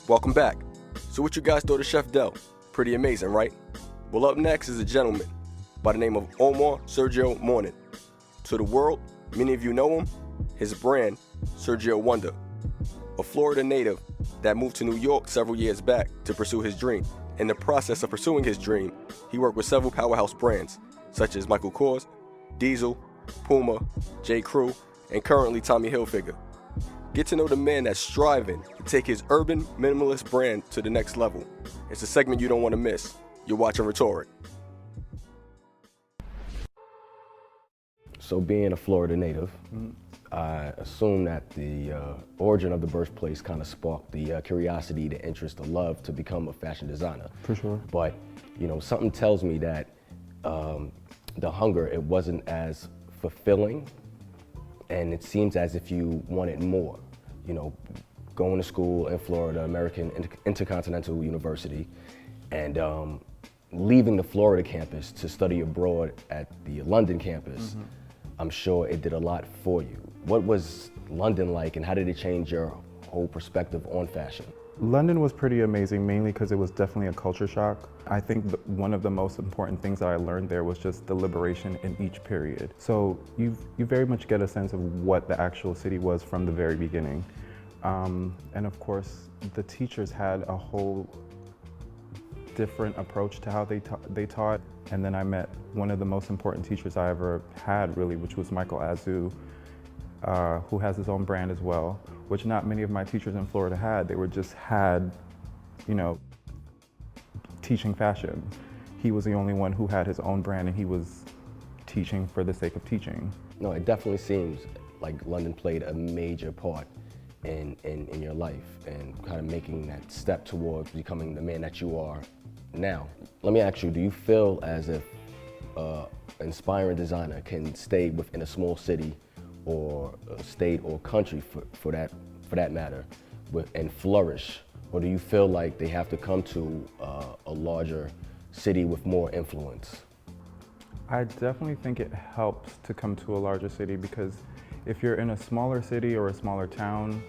Welcome back. So what you guys thought of Chef Del? Pretty amazing, right? Well, up next is a gentleman by the name of Omar Sergio Mornan. To the world, many of you know him, his brand, Sergio Wonder, a Florida native that moved to New York several years back to pursue his dream. In the process of pursuing his dream, he worked with several powerhouse brands, such as Michael Kors, Diesel, Puma, J. Crew, and currently Tommy Hilfiger. Get to know the man that's striving to take his urban minimalist brand to the next level. It's a segment you don't want to miss. You're watching Rhe.tor.ic. So being a Florida native, I assume that the origin of the birthplace kind of sparked the curiosity, the interest, the love to become a fashion designer. For sure. But, something tells me that the hunger, it wasn't as fulfilling, and it seems as if you wanted more. Going to school in Florida, American Intercontinental University, and leaving the Florida campus to study abroad at the London campus, I'm sure it did a lot for you. What was London like, and how did it change your whole perspective on fashion? London was pretty amazing, mainly because it was definitely a culture shock. I think one of the most important things that I learned there was just the liberation in each period. So you very much get a sense of what the actual city was from the very beginning. And of course, the teachers had a whole different approach to how they taught. And then I met one of the most important teachers I ever had, really, which was Michael Azu, who has his own brand as well, which not many of my teachers in Florida had. They had, teaching fashion. He was the only one who had his own brand, and he was teaching for the sake of teaching. No, it definitely seems like London played a major part in your life and kind of making that step towards becoming the man that you are now. Let me ask you, do you feel as if an inspiring designer can stay within a small city or a state or country for that matter and flourish? Or do you feel like they have to come to a larger city with more influence? I definitely think it helps to come to a larger city, because if you're in a smaller city or a smaller town,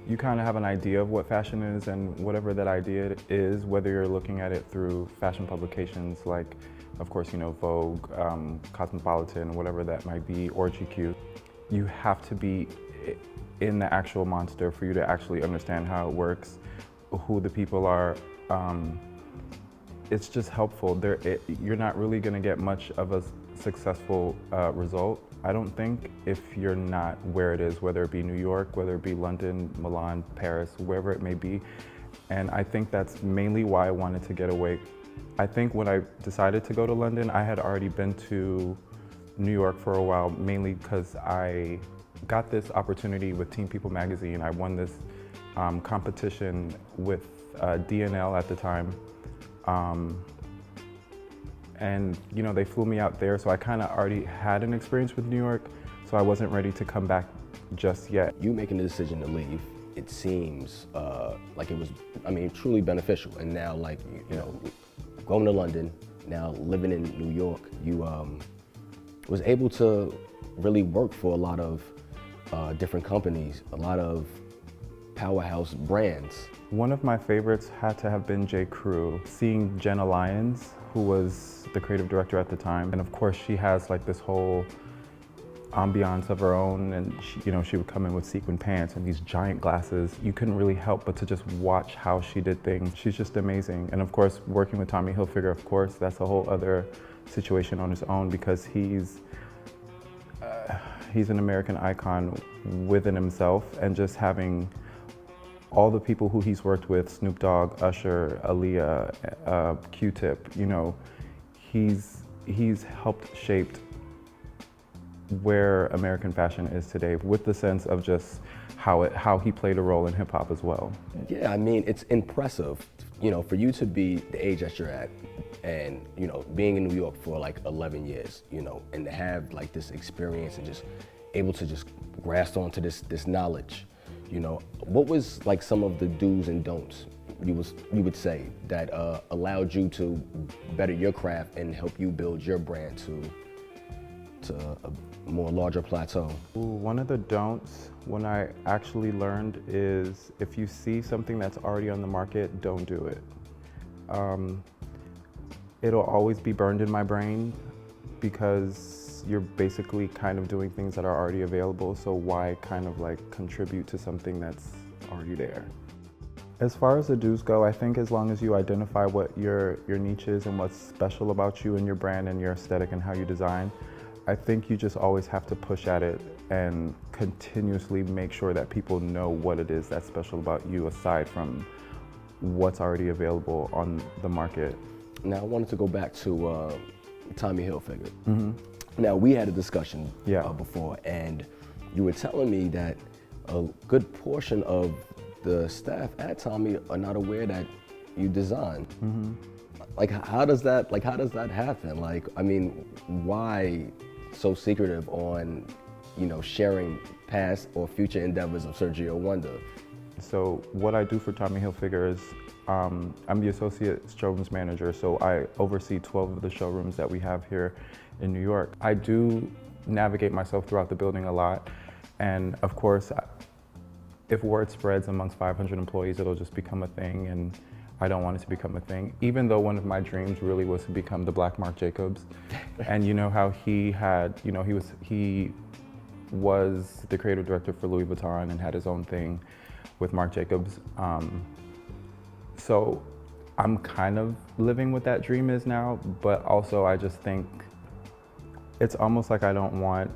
you kind of have an idea of what fashion is, and whatever that idea is, whether you're looking at it through fashion publications like, of course, Vogue, Cosmopolitan, whatever that might be, or GQ, you have to be in the actual monster for you to actually understand how it works, who the people are. It's just helpful. You're not really going to get much of a successful result, I don't think, if you're not where it is, whether it be New York, whether it be London, Milan, Paris, wherever it may be. And I think that's mainly why I wanted to get away. I think when I decided to go to London, I had already been to New York for a while, mainly because I got this opportunity with Teen People magazine. I won this competition with DNL at the time. And they flew me out there, so I kind of already had an experience with New York, so I wasn't ready to come back just yet. You making the decision to leave, it seems like it was, truly beneficial. And now, going to London, now living in New York, you was able to really work for a lot of different companies, a lot of powerhouse brands. One of my favorites had to have been J. Crew. Seeing Jenna Lyons, who was the creative director at the time, and of course she has this whole ambiance of her own, and she would come in with sequin pants and these giant glasses. You couldn't really help but to just watch how she did things. She's just amazing. And of course, working with Tommy Hilfiger, of course, that's a whole other situation on his own, because he's an American icon within himself, and just having all the people who he's worked with, Snoop Dogg, Usher, Aaliyah, Q-Tip, he's helped shape where American fashion is today, with the sense of just how he played a role in hip hop as well. Yeah, it's impressive, for you to be the age that you're at, and being in New York for 11 years, and to have this experience and just able to just grasp onto this knowledge. What was some of the do's and don'ts you would say that allowed you to better your craft and help you build your brand to to a more larger plateau? One of the don'ts when I actually learned is if you see something that's already on the market, don't do it. It'll always be burned in my brain because you're basically kind of doing things that are already available, so why kind of like contribute to something that's already there? As far as the do's go, I think as long as you identify what your niche is and what's special about you and your brand and your aesthetic and how you design, I think you just always have to push at it and continuously make sure that people know what it is that's special about you aside from what's already available on the market. Now, I wanted to go back to Tommy Hilfiger. Now, we had a discussion before, and you were telling me that a good portion of the staff at Tommy are not aware that you design. Like, how does that happen? Like, I mean, why so secretive on, sharing past or future endeavors of Sergio Wonder? So what I do for Tommy Hilfiger is I'm the associate showrooms manager, so I oversee 12 of the showrooms that we have here in New York. I do navigate myself throughout the building a lot, and of course, if word spreads amongst 500 employees, it'll just become a thing, and I don't want it to become a thing. Even though one of my dreams really was to become the Black Marc Jacobs, and you know how he had, he was the creative director for Louis Vuitton and had his own thing with Marc Jacobs. So I'm kind of living what that dream is now, but also I just think it's almost like I don't want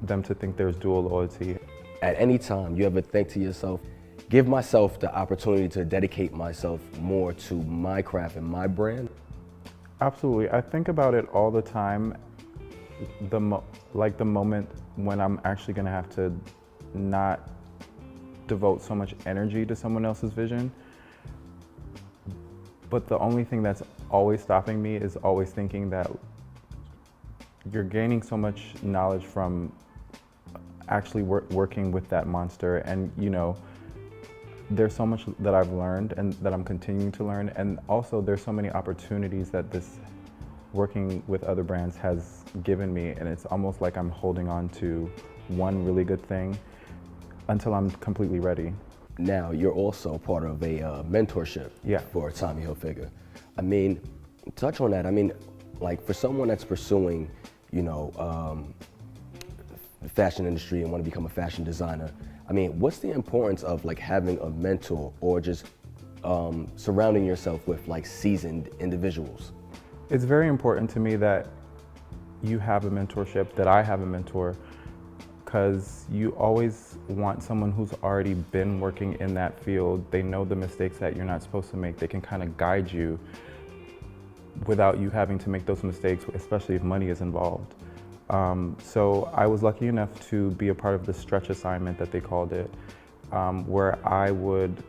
them to think there's dual loyalty. At any time, you ever think to yourself, give myself the opportunity to dedicate myself more to my craft and my brand? Absolutely. I think about it all the time, the moment when I'm actually gonna have to not devote so much energy to someone else's vision. But the only thing that's always stopping me is always thinking that you're gaining so much knowledge from actually working with that monster, and there's so much that I've learned and that I'm continuing to learn, and also there's so many opportunities that this working with other brands has given me, and it's almost like I'm holding on to one really good thing until I'm completely ready. Now, you're also part of a mentorship for Tommy Hilfiger. I mean, touch on that. I mean, like for someone that's pursuing, the fashion industry and want to become a fashion designer, I mean, what's the importance of like having a mentor or just surrounding yourself with like seasoned individuals? It's very important to me that you have a mentorship, that I have a mentor, because you always want someone who's already been working in that field. They know the mistakes that you're not supposed to make. They can kind of guide you without you having to make those mistakes, especially if money is involved. So I was lucky enough to be a part of the stretch assignment that they called it, where I would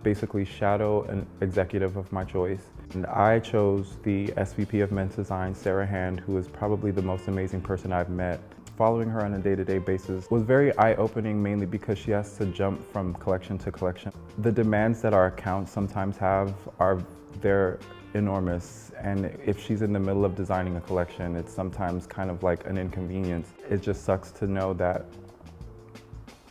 basically shadow an executive of my choice. And I chose the SVP of Men's Design, Sarah Hand, who is probably the most amazing person I've met. Following her on a day-to-day basis was very eye-opening, mainly because she has to jump from collection to collection. The demands that our accounts sometimes have they're enormous, and if she's in the middle of designing a collection, it's sometimes kind of like an inconvenience. It just sucks to know that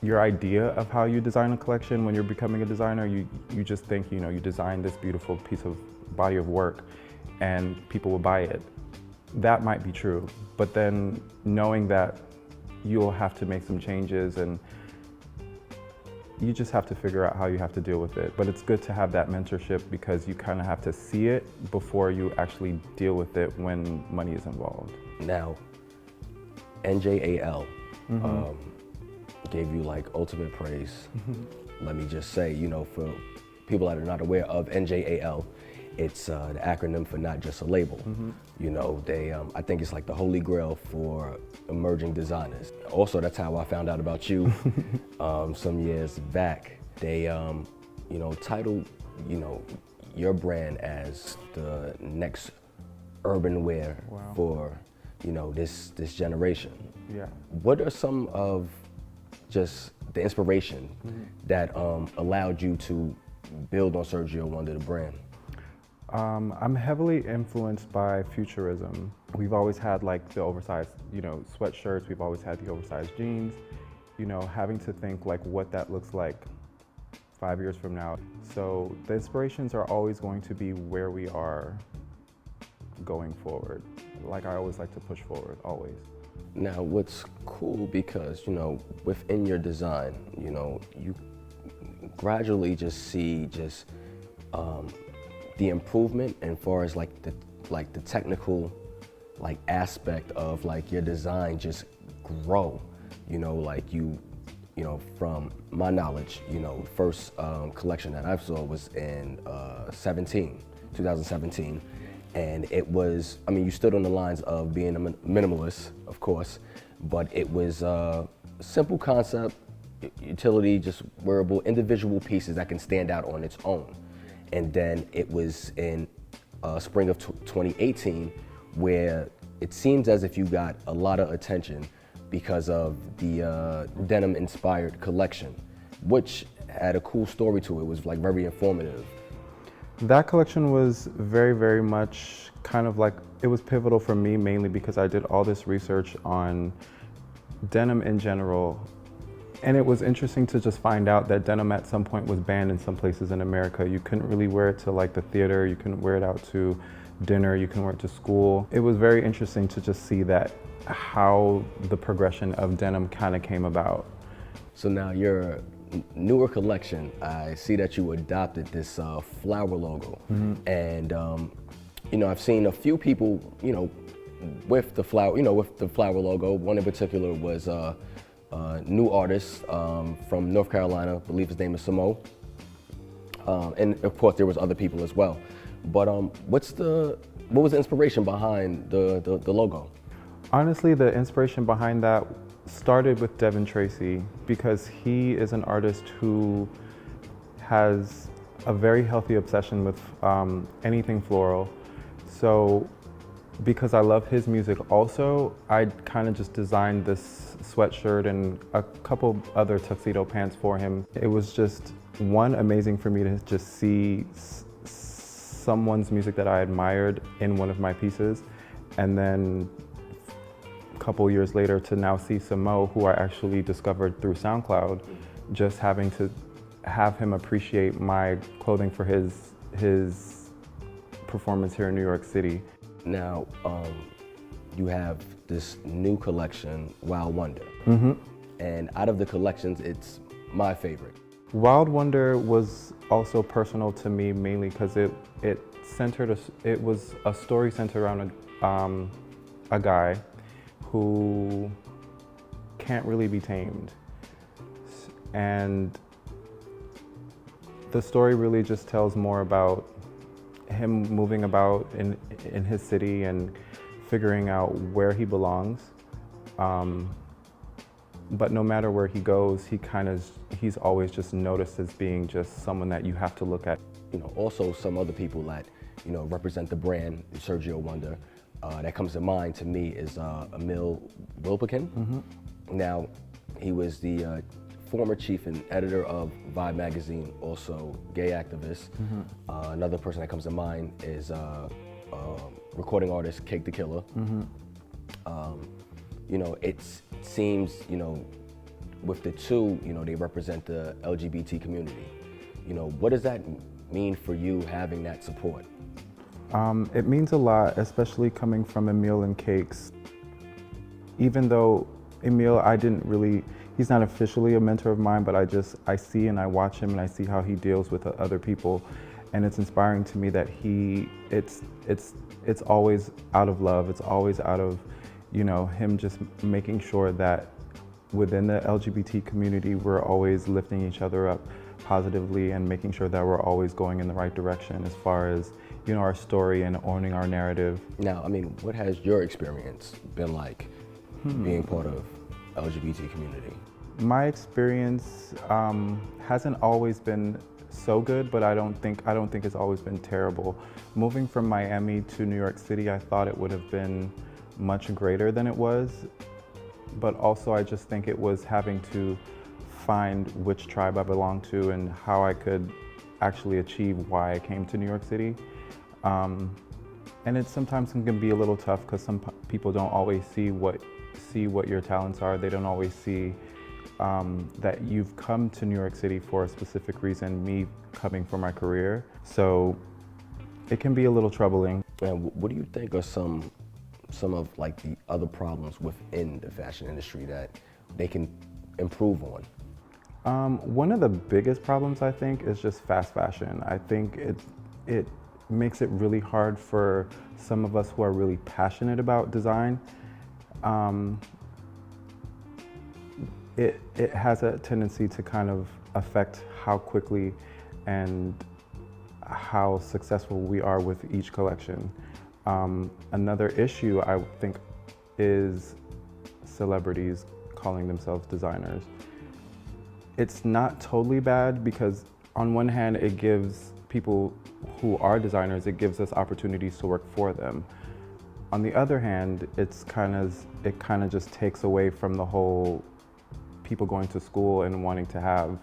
your idea of how you design a collection when you're becoming a designer, you just think, you design this beautiful piece of body of work and people will buy it. That might be true, but then knowing that you'll have to make some changes and you just have to figure out how you have to deal with it. But it's good to have that mentorship because you kind of have to see it before you actually deal with it when money is involved. Now, NJAL gave you like ultimate praise. Let me just say, for people that are not aware of NJAL, it's the acronym for not just a label. I think it's like the holy grail for emerging designers. Also, that's how I found out about you some years back. They, titled, your brand as the next urban wear for, this generation. Yeah. What are some of just the inspiration that allowed you to build on Sergio Wonder, the brand? I'm heavily influenced by futurism. We've always had like the oversized, sweatshirts. We've always had the oversized jeans. Having to think like what that looks like 5 years from now. So the inspirations are always going to be where we are going forward. Like I always like to push forward, always. Now, what's cool because, within your design, you gradually just see the improvement as far as like the technical aspect of like your design just grow, from my knowledge, first collection that I saw was in 2017. And it was, you stood on the lines of being a minimalist, of course, but it was a simple concept, utility, just wearable, individual pieces that can stand out on its own. And then it was in spring of 2018 where it seems as if you got a lot of attention because of the denim-inspired collection, which had a cool story to it. It was like very informative. That collection was very, very much kind of like, it was pivotal for me mainly because I did all this research on denim in general. And it was interesting to just find out that denim at some point was banned in some places in America. You couldn't really wear it to like the theater, you couldn't wear it out to dinner, you couldn't wear it to school. It was very interesting to just see that how the progression of denim kind of came about. So now your newer collection, I see that you adopted this flower logo. Mm-hmm. And I've seen a few people, with the flower, logo. One in particular was a new artist from North Carolina, I believe his name is Samo. And of course there was other people as well. But what was the inspiration behind the logo? Honestly, the inspiration behind that started with Devin Tracy because he is an artist who has a very healthy obsession with anything floral. So because I love his music also, I kind of just designed this sweatshirt and a couple other tuxedo pants for him. It was just amazing for me to just see someone's music that I admired in one of my pieces, and then a couple years later to now see Samo, who I actually discovered through SoundCloud, just having to have him appreciate my clothing for his performance here in New York City. Now, you have this new collection, Wild Wonder. Mm-hmm. And out of the collections, it's my favorite. Wild Wonder was also personal to me mainly because it was a story centered around a guy who can't really be tamed. And the story really just tells more about him moving about in his city and figuring out where he belongs. But no matter where he goes, he's always just noticed as being just someone that you have to look at. Also some other people that, represent the brand, Sergio Wonder, that comes to mind to me is Emil Wilbekin. Mm-hmm. Now, he was the former chief and editor of Vibe magazine, also gay activist. Mm-hmm. Another person that comes to mind is recording artist Cake the Killer. Mm-hmm. It seems, with the two, they represent the LGBT community. What does that mean for you having that support? It means a lot, especially coming from Emil and Cakes. Even though Emil, he's not officially a mentor of mine, but I see and I watch him and I see how he deals with other people. And it's inspiring to me that it's always out of love. It's always out of, him just making sure that within the LGBT community, we're always lifting each other up positively and making sure that we're always going in the right direction as far as, our story and owning our narrative. Now, what has your experience been like being part of LGBT community? My experience hasn't always been so good, but I don't think it's always been terrible. Moving from Miami to New York City, I thought it would have been much greater than it was, but also I just think it was having to find which tribe I belong to and how I could actually achieve why I came to New York City. And it sometimes can be a little tough because some people don't always see what your talents are. They don't always see that you've come to New York City for a specific reason, me coming for my career. So it can be a little troubling. And what do you think are some of like the other problems within the fashion industry that they can improve on? One of the biggest problems, I think, is just fast fashion. I think it makes it really hard for some of us who are really passionate about design. It has a tendency to kind of affect how quickly and how successful we are with each collection. Another issue, I think, is celebrities calling themselves designers. It's not totally bad because on one hand, it gives people who are designers, it gives us opportunities to work for them. On the other hand, it kind of just takes away from the whole people going to school and wanting to have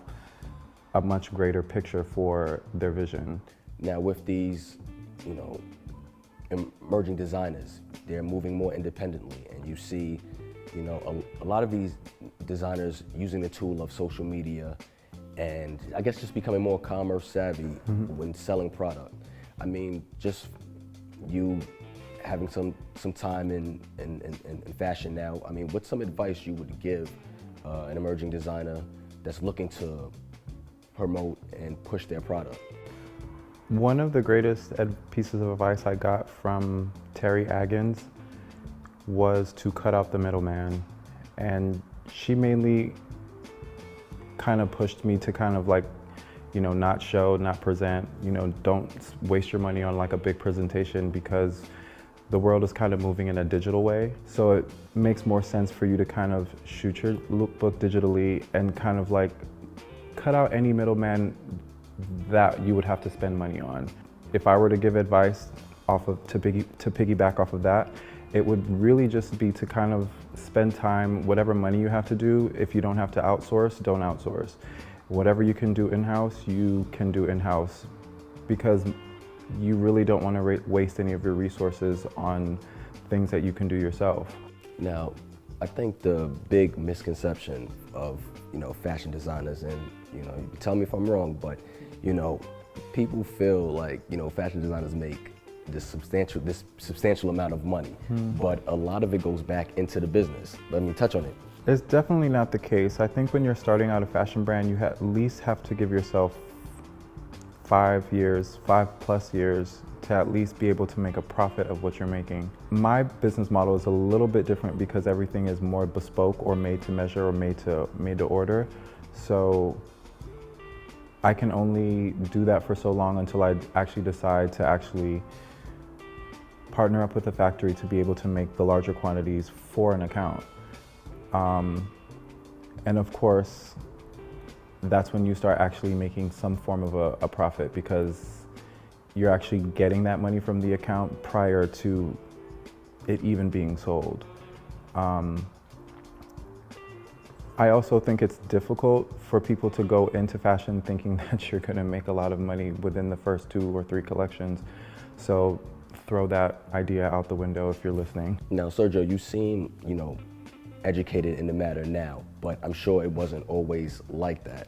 a much greater picture for their vision. Now with these, emerging designers, they're moving more independently, and you see, a lot of these designers using the tool of social media and I guess just becoming more commerce savvy when selling product. I mean, just you having some time in fashion now, I mean, what's some advice you would give an emerging designer that's looking to promote and push their product? One of the greatest pieces of advice I got from Terry Aggins was to cut out the middleman. And she mainly kind of pushed me to kind of like, not show, not present, don't waste your money on like a big presentation because the world is kind of moving in a digital way. So it makes more sense for you to kind of shoot your lookbook digitally and kind of like cut out any middleman that you would have to spend money on. If I were to give advice to piggyback off of that, it would really just be to kind of spend time, whatever money you have to do. If you don't have to outsource, don't outsource. Whatever you can do in-house, you can do in-house because you really don't want to waste any of your resources on things that you can do yourself. Now, I think the big misconception of, fashion designers, and, you tell me if I'm wrong, but, people feel like, fashion designers make this substantial amount of money, but a lot of it goes back into the business. Let me touch on it. It's definitely not the case. I think when you're starting out a fashion brand, you at least have to give yourself 5+ years to at least be able to make a profit of what you're making. My business model is a little bit different because everything is more bespoke or made to measure or made to order. So I can only do that for so long until I actually decide to actually partner up with a factory to be able to make the larger quantities for an account. And of course, that's when you start actually making some form of a profit because you're actually getting that money from the account prior to it even being sold. I also think it's difficult for people to go into fashion thinking that you're gonna make a lot of money within the first 2 or 3 collections. So throw that idea out the window if you're listening. Now, Sergio, you seem, educated in the matter now, but I'm sure it wasn't always like that.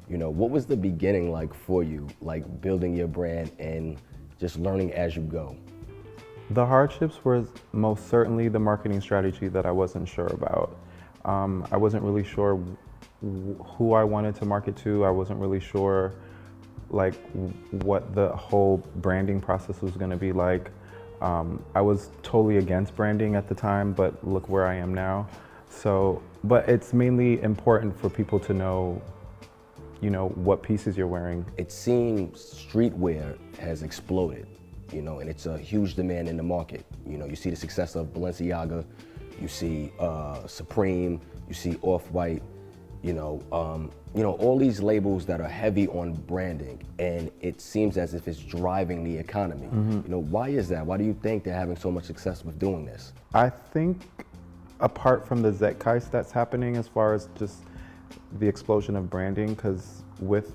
What was the beginning like for you, like building your brand and just learning as you go? The hardships were most certainly the marketing strategy that I wasn't sure about. I wasn't really sure who I wanted to market to. I wasn't really sure like what the whole branding process was going to be like. I was totally against branding at the time, but look where I am now. So, but it's mainly important for people to know, what pieces you're wearing. It seems streetwear has exploded, and it's a huge demand in the market. You see the success of Balenciaga, you see Supreme, you see Off-White, all these labels that are heavy on branding, and it seems as if it's driving the economy. Why is that? Why do you think they're having so much success with doing this? I think apart from the zeitgeist that's happening as far as just the explosion of branding, because with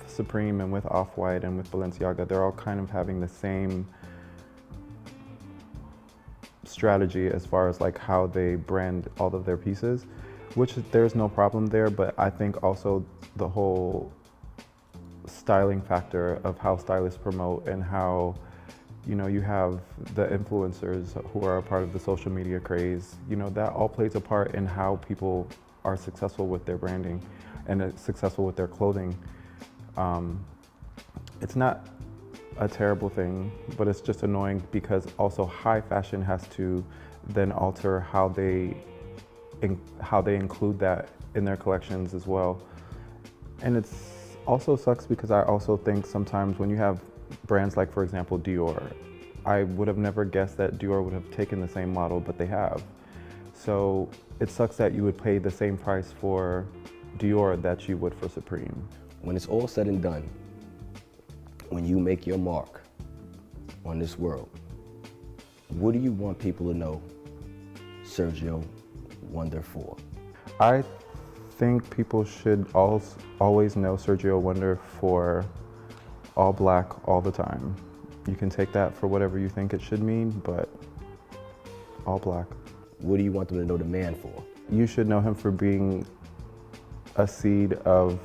Supreme and with Off-White and with Balenciaga, they're all kind of having the same strategy as far as like how they brand all of their pieces, which there's no problem there, but I think also the whole styling factor of how stylists promote and how, you know, you have the influencers who are a part of the social media craze, you know, that all plays a part in how people are successful with their branding and successful with their clothing. It's not a terrible thing, but it's just annoying because also high fashion has to then alter how they include that in their collections as well. And it's also sucks because I also think sometimes when you have brands like, for example, Dior, I would have never guessed that Dior would have taken the same model, but they have. So it sucks that you would pay the same price for Dior that you would for Supreme. When it's all said and done, when you make your mark on this world, what do you want people to know Sergio Wonder for? I think people should always know Sergio Wonder for all black all the time. You can take that for whatever you think it should mean, but all black. What do you want them to know the man for? You should know him for being a seed of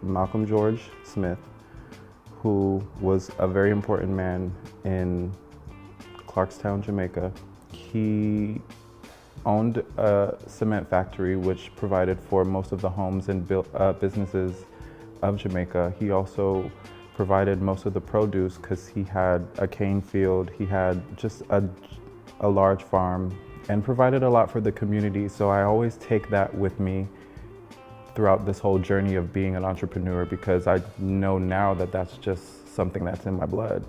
Malcolm George Smith, who was a very important man in Clarkstown, Jamaica. He owned a cement factory which provided for most of the homes and businesses of Jamaica. He also provided most of the produce because he had a cane field, he had just a large farm, and provided a lot for the community. So I always take that with me throughout this whole journey of being an entrepreneur, because I know now that that's just something that's in my blood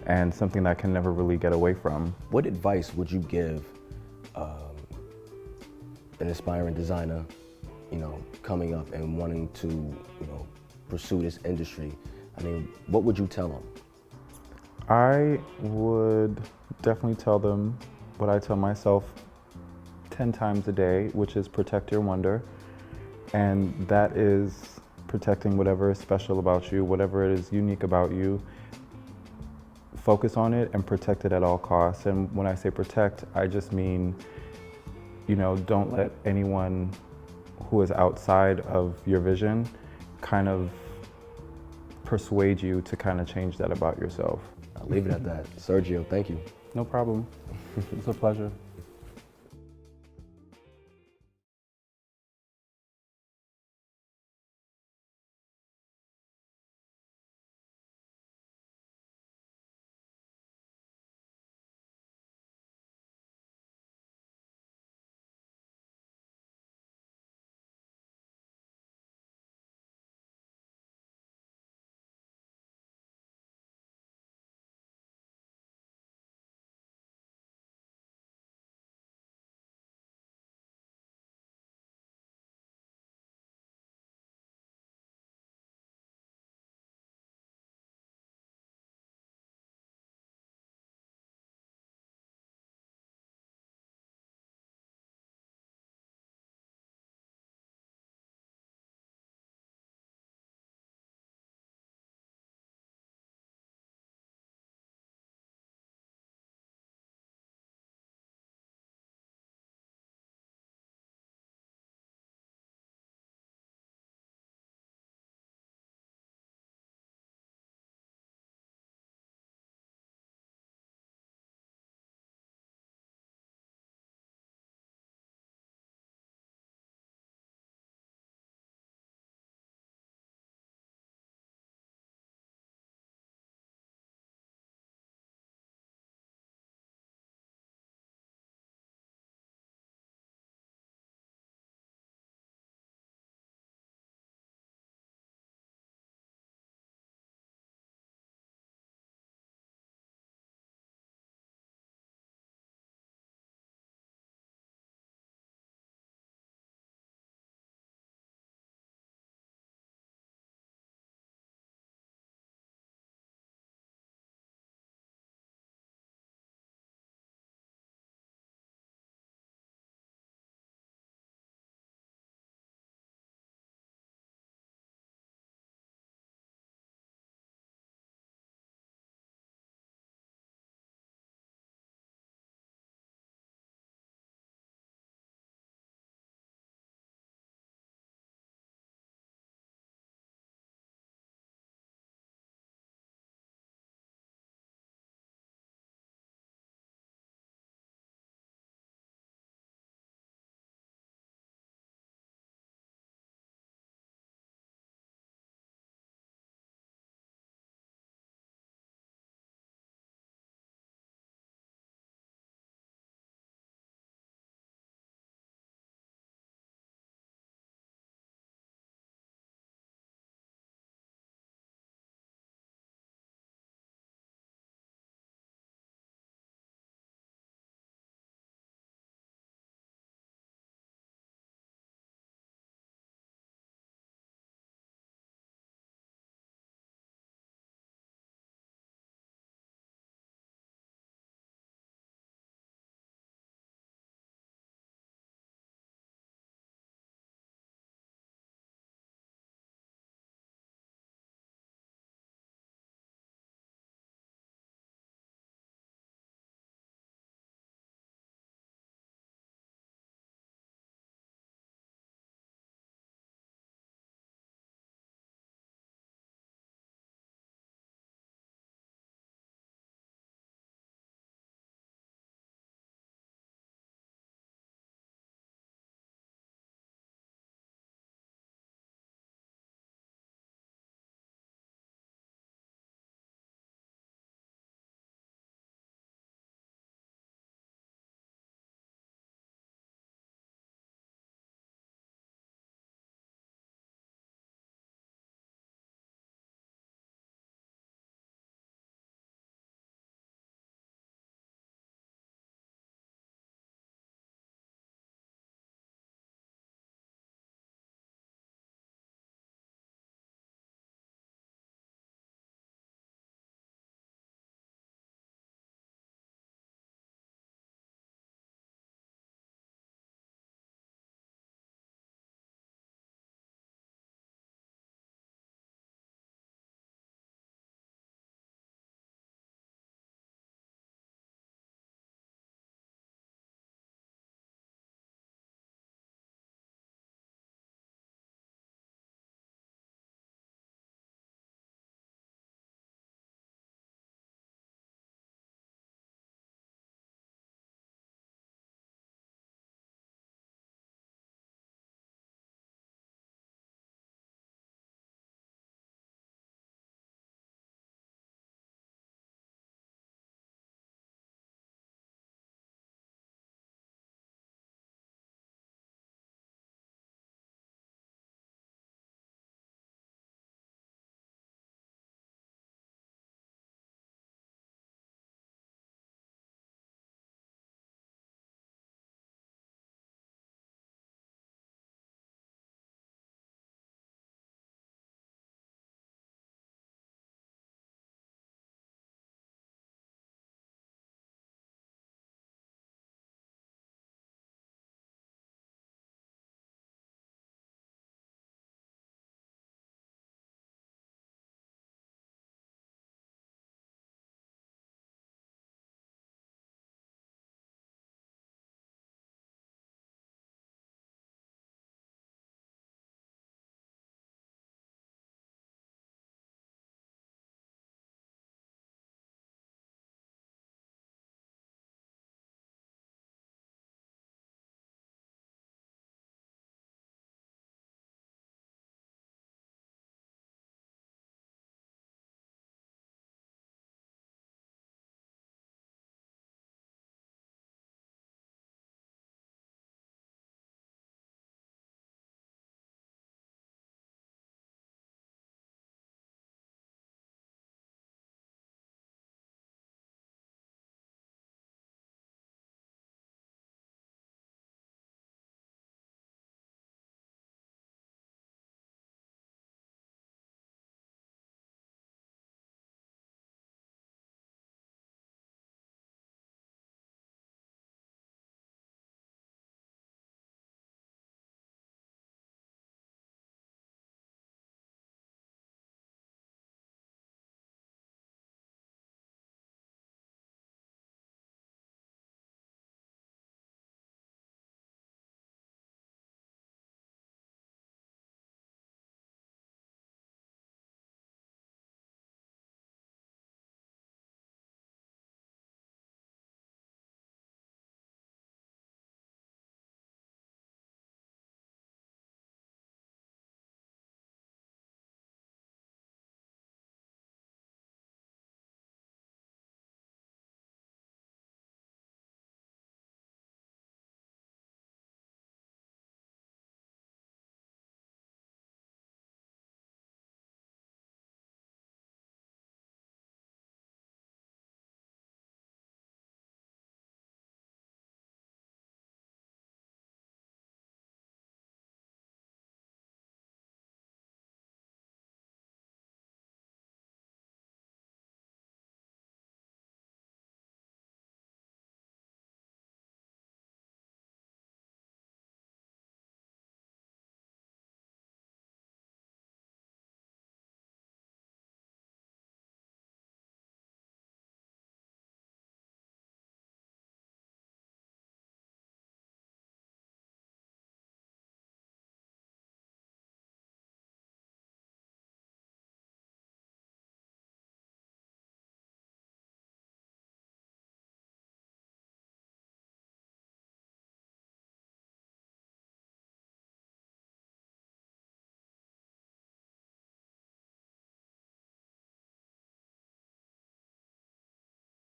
and something that I can never really get away from. What advice would you give an aspiring designer, you know, coming up and wanting to, you know, pursue this industry? I mean, what would you tell them? I would definitely tell them what I tell myself 10 times a day, which is protect your wonder. And that is protecting whatever is special about you, whatever is unique about you. Focus on it and protect it at all costs. And when I say protect, I just mean, you know, don't let anyone who is outside of your vision kind of persuade you to kind of change that about yourself. I'll leave it at that. Sergio, thank you. No problem. It's a pleasure.